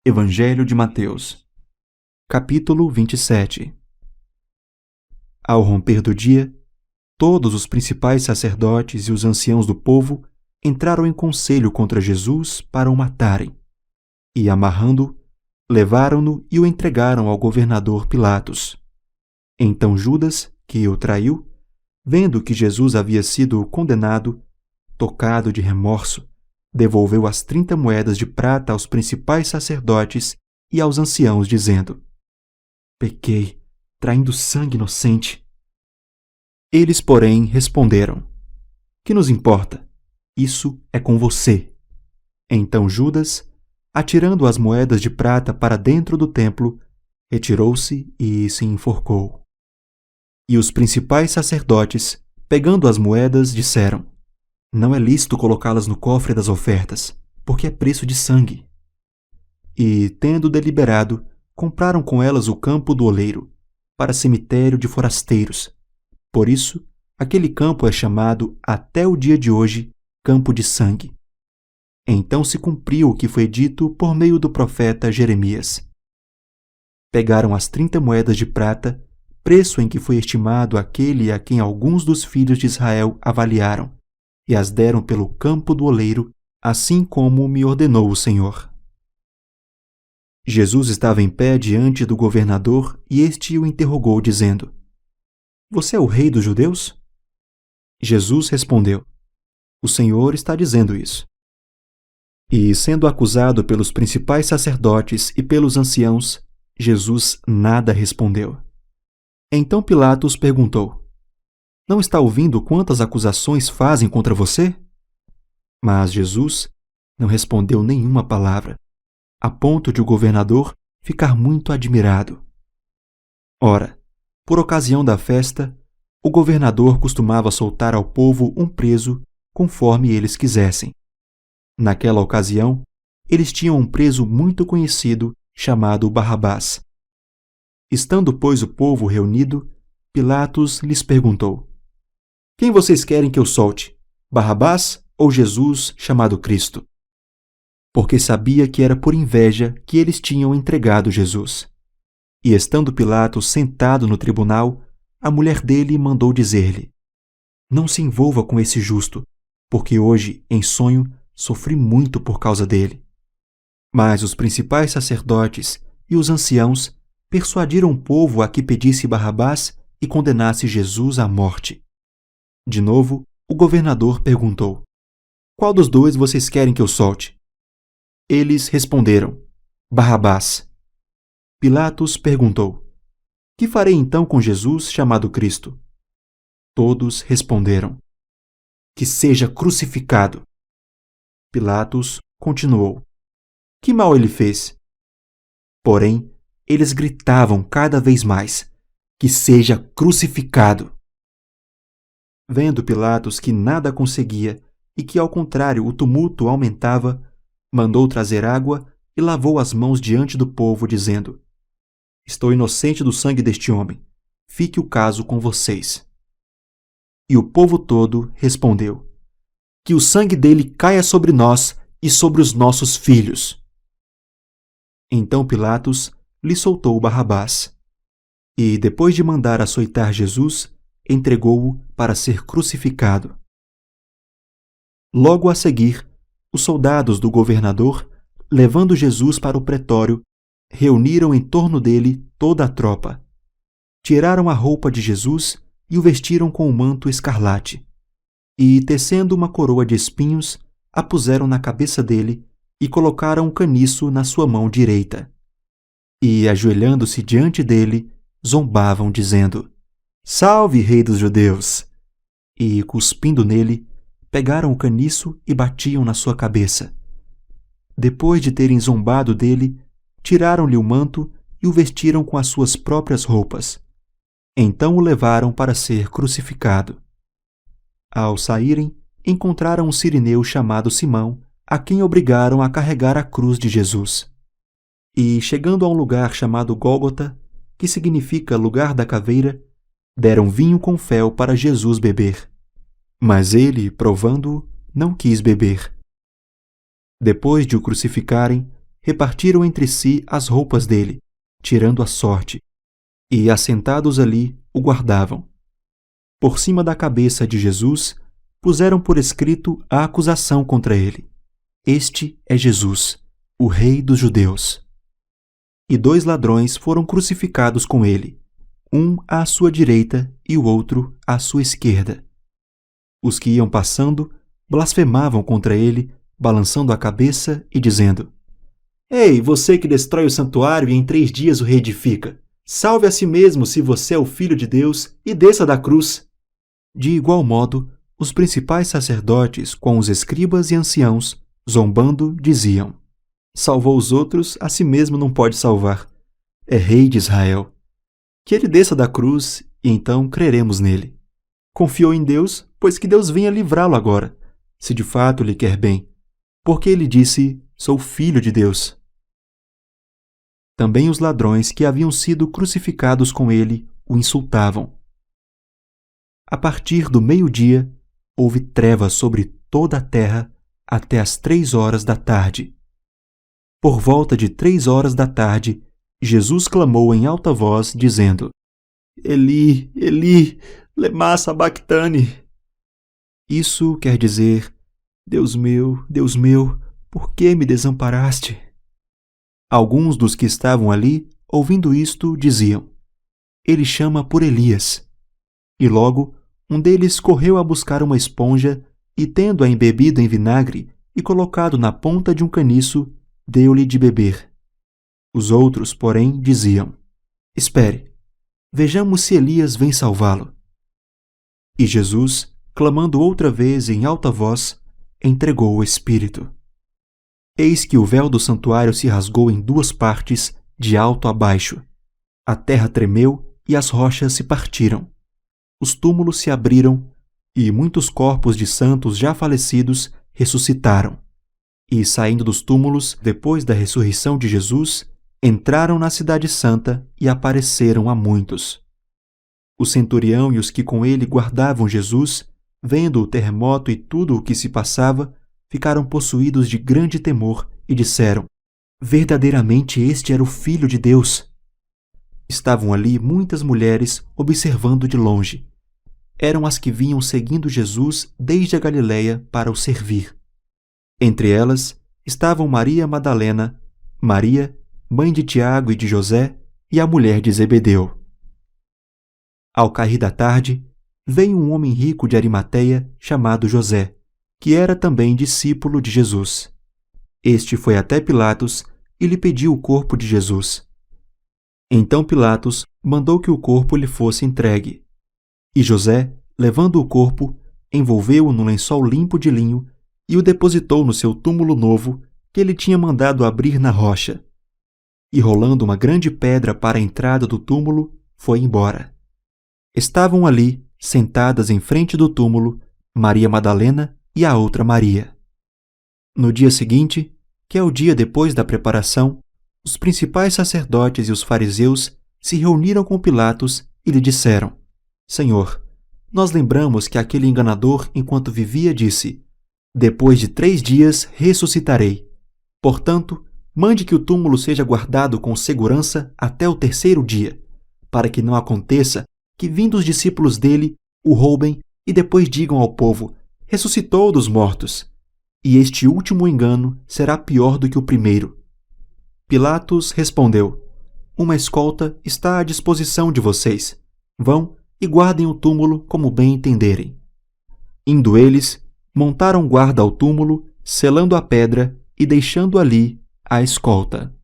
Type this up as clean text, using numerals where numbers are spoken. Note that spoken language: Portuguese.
Evangelho de Mateus, capítulo 27. Ao romper do dia, todos os principais sacerdotes e os anciãos do povo entraram em conselho contra Jesus para o matarem. E, amarrando-o, levaram-no e o entregaram ao governador Pilatos. Então Judas, que o traiu, vendo que Jesus havia sido condenado, tocado de remorso, devolveu as 30 moedas de prata aos principais sacerdotes e aos anciãos, dizendo: Pequei, traindo sangue inocente. Eles, porém, responderam: Que nos importa? Isso é com você. Então Judas, atirando as moedas de prata para dentro do templo, retirou-se e se enforcou. E os principais sacerdotes, pegando as moedas, disseram: Não é lícito colocá-las no cofre das ofertas, porque é preço de sangue. E, tendo deliberado, compraram com elas o campo do oleiro, para cemitério de forasteiros. Por isso, aquele campo é chamado até o dia de hoje Campo de Sangue. Então se cumpriu o que foi dito por meio do profeta Jeremias. Pegaram as 30 moedas de prata, preço em que foi estimado aquele a quem alguns dos filhos de Israel avaliaram, e as deram pelo campo do oleiro, assim como me ordenou o Senhor. Jesus estava em pé diante do governador e este o interrogou, dizendo: Você é o rei dos judeus? Jesus respondeu: O Senhor está dizendo isso. E, sendo acusado pelos principais sacerdotes e pelos anciãos, Jesus nada respondeu. Então Pilatos perguntou: Não está ouvindo quantas acusações fazem contra você? Mas Jesus não respondeu nenhuma palavra, a ponto de o governador ficar muito admirado. Ora, por ocasião da festa, o governador costumava soltar ao povo um preso conforme eles quisessem. Naquela ocasião, eles tinham um preso muito conhecido chamado Barrabás. Estando, pois, o povo reunido, Pilatos lhes perguntou: Quem vocês querem que eu solte, Barrabás ou Jesus chamado Cristo? Porque sabia que era por inveja que eles tinham entregado Jesus. E estando Pilatos sentado no tribunal, a mulher dele mandou dizer-lhe: Não se envolva com esse justo, porque hoje, em sonho, sofri muito por causa dele. Mas os principais sacerdotes e os anciãos persuadiram o povo a que pedisse Barrabás e condenasse Jesus à morte. De novo, o governador perguntou: Qual dos dois vocês querem que eu solte? Eles responderam: Barrabás. Pilatos perguntou: Que farei então com Jesus chamado Cristo? Todos responderam: Que seja crucificado. Pilatos continuou: Que mal ele fez? Porém, eles gritavam cada vez mais: Que seja crucificado. Vendo Pilatos que nada conseguia e que, ao contrário, o tumulto aumentava, mandou trazer água e lavou as mãos diante do povo, dizendo: Estou inocente do sangue deste homem. Fique o caso com vocês. E o povo todo respondeu: Que o sangue dele caia sobre nós e sobre os nossos filhos. Então Pilatos lhe soltou Barrabás. E, depois de mandar açoitar Jesus, entregou-o para ser crucificado. Logo a seguir, os soldados do governador, levando Jesus para o pretório, reuniram em torno dele toda a tropa. Tiraram a roupa de Jesus e o vestiram com um manto escarlate. E, tecendo uma coroa de espinhos, a puseram na cabeça dele e colocaram um caniço na sua mão direita. E, ajoelhando-se diante dele, zombavam, dizendo: Salve, Rei dos Judeus! E, cuspindo nele, pegaram o caniço e batiam na sua cabeça. Depois de terem zombado dele, tiraram-lhe o manto e o vestiram com as suas próprias roupas. Então o levaram para ser crucificado. Ao saírem, encontraram um cirineu chamado Simão, a quem obrigaram a carregar a cruz de Jesus. E, chegando a um lugar chamado Gólgota, que significa lugar da caveira, deram vinho com fel para Jesus beber. Mas ele, provando-o, não quis beber. Depois de o crucificarem, repartiram entre si as roupas dele, tirando a sorte, e, assentados ali, o guardavam. Por cima da cabeça de Jesus, puseram por escrito a acusação contra ele: Este é Jesus, o Rei dos Judeus. E 2 ladrões foram crucificados com ele, um à sua direita e o outro à sua esquerda. Os que iam passando blasfemavam contra ele, balançando a cabeça e dizendo: Ei, você que destrói o santuário e em 3 dias o reedifica, salve a si mesmo se você é o Filho de Deus e desça da cruz. De igual modo, os principais sacerdotes com os escribas e anciãos, zombando, diziam: Salvou os outros, a si mesmo não pode salvar. É rei de Israel. Que ele desça da cruz e então creremos nele. Confiou em Deus, pois que Deus venha livrá-lo agora, se de fato lhe quer bem, porque ele disse: Sou filho de Deus. Também os ladrões que haviam sido crucificados com ele o insultavam. A partir do meio-dia, houve trevas sobre toda a terra até as 3 horas da tarde. Por volta de 3 horas da tarde, Jesus clamou em alta voz, dizendo: Eli, Eli, lema sabactani. Isso quer dizer: Deus meu, por que me desamparaste? Alguns dos que estavam ali, ouvindo isto, diziam: Ele chama por Elias. E logo, um deles correu a buscar uma esponja e, tendo-a embebido em vinagre e colocado na ponta de um caniço, deu-lhe de beber. Os outros, porém, diziam: Espere, vejamos se Elias vem salvá-lo. E Jesus, clamando outra vez em alta voz, entregou o Espírito. Eis que o véu do santuário se rasgou em 2 partes, de alto a baixo. A terra tremeu e as rochas se partiram. Os túmulos se abriram e muitos corpos de santos já falecidos ressuscitaram. E, saindo dos túmulos, depois da ressurreição de Jesus, entraram na cidade santa e apareceram a muitos. O centurião e os que com ele guardavam Jesus, vendo o terremoto e tudo o que se passava, ficaram possuídos de grande temor e disseram: Verdadeiramente este era o Filho de Deus. Estavam ali muitas mulheres observando de longe. Eram as que vinham seguindo Jesus desde a Galiléia para o servir. Entre elas estavam Maria Madalena, Maria, mãe de Tiago e de José, e a mulher de Zebedeu. Ao cair da tarde, veio um homem rico de Arimateia chamado José, que era também discípulo de Jesus. Este foi até Pilatos e lhe pediu o corpo de Jesus. Então Pilatos mandou que o corpo lhe fosse entregue. E José, levando o corpo, envolveu-o num lençol limpo de linho e o depositou no seu túmulo novo, que ele tinha mandado abrir na rocha. E rolando uma grande pedra para a entrada do túmulo, foi embora. Estavam ali, sentadas em frente do túmulo, Maria Madalena e a outra Maria. No dia seguinte, que é o dia depois da preparação, os principais sacerdotes e os fariseus se reuniram com Pilatos e lhe disseram: Senhor, nós lembramos que aquele enganador, enquanto vivia, disse: Depois de 3 dias ressuscitarei. Portanto, mande que o túmulo seja guardado com segurança até o 3º dia, para que não aconteça que, vindo os discípulos dele, o roubem e depois digam ao povo: Ressuscitou dos mortos. E este último engano será pior do que o primeiro. Pilatos respondeu: Uma escolta está à disposição de vocês. Vão e guardem o túmulo como bem entenderem. Indo eles, montaram guarda ao túmulo, selando a pedra e deixando ali a escolta.